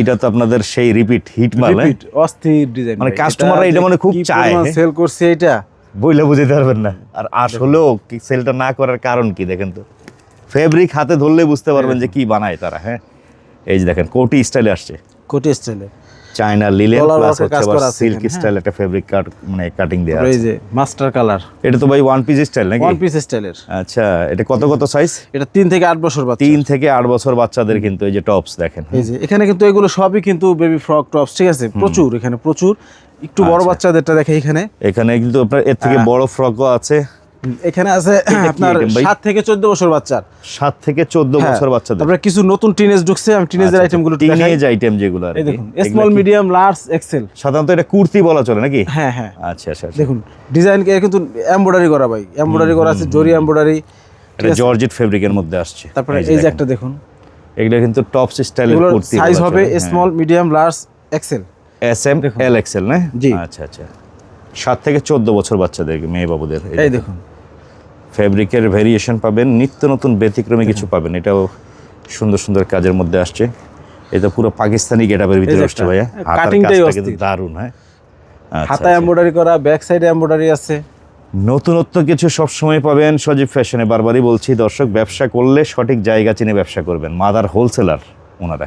এটা তো আপনাদের সেই রিপিট হিট মাল, রিপিট অস্থির ডিজাইন, মানে কাস্টমাররা এটা মানে খুব চায়, সেল করছে এটা বইলে বুঝতে পারবেন না। আর আসলেও কি সেলটা না করার কারণ কি দেখেন তো, ফেব্রিক হাতে ধরলে বুঝতে পারবেন যে কি বানায় তারা। হ্যাঁ, এই যে দেখেন কোটি স্টাইলে আসছে, কোটি স্টাইলে China linen Dollar plus work এর কাজ হচ্ছে করা আছে সিল্ক এখানে, স্টাইল একটা ফেব্রিক কাট মানে কাটিং দেয়া এই আছে। যে মাস্টার কালার, এটা তো ভাই ওয়ান পিস স্টাইল নাকি? ওয়ান পিস স্টাইলের। আচ্ছা, এটা কত কত সাইজ? এটা 3 থেকে 8 বছর বাচ্চা। 3 থেকে 8 বছর বাচ্চাদের কিন্তু এই যে টপস দেখেন। এই যে এখানে কিন্তু এগুলো সবই কিন্তু বেবি ফ্রক টপস, ঠিক আছে, প্রচুর এখানে প্রচুর। একটু বড় আচ্ছা। বাচ্চাদেরটা দেখে এখানে কিন্তু আপনার এর থেকে বড় ফ্রকও আছে। এখানে আছে আপনার item ভাই? 7 থেকে 14 বছর বাচ্চার। 7 থেকে 14 বছর বাচ্চাদের। তারপরে কিছু নতুন টিনেজ ঢুকছে, আমি টিনেজের আইটেমগুলো একটু দেখাই। টিনেজ আইটেম যেগুলো আর এই কি। দেখুন, স্মল মিডিয়াম লার্জ এক্সেল। সাধারণত এটা কুর্তি বলা চলে নাকি? হ্যাঁ হ্যাঁ, আচ্ছা আচ্ছা আচ্ছা। দেখুন ডিজাইন কিন্তু এমব্রয়ডারি করা ভাই, এমব্রয়ডারি করা আছে, জরি এমব্রয়ডারি। এটা জর্জেট ফেব্রিকের মধ্যে আসছে। তারপরে এই যে একটা দেখুন, এগুলো কিন্তু টপস স্টাইলের এগুলোর কুর্তি সাইজ হবে small medium large XL, S M L XL না? জি। আচ্ছা আচ্ছা, 7 থেকে 14 বছর বাচ্চাদের মেয়ে বাবুদের। এই দেখুন ফেব্রিকের ভেরিয়েশন পাবেন, নিত্য নতুন ব্যতিক্রমী কিছু পাবেন। এটাও সুন্দর সুন্দর কাজের মধ্যে আসছে। এটা পুরো পাকিস্তানি গেটআপের ভিতরে আসছে ভাইয়া। কাটিংটাই কিন্তু দারুণ। হ্যাঁ, হাতা এমব্রয়ডারি করা, ব্যাক সাইডে এমব্রয়ডারি আছে। নতুনত্ব কিছু সবসময় পাবেন সজীব ফ্যাশনে। বারবারই বলছি দর্শক, ব্যবসা করলে সঠিক জায়গা চিনে ব্যবসা করবেন। মাদার হোলসেলার ওনারা।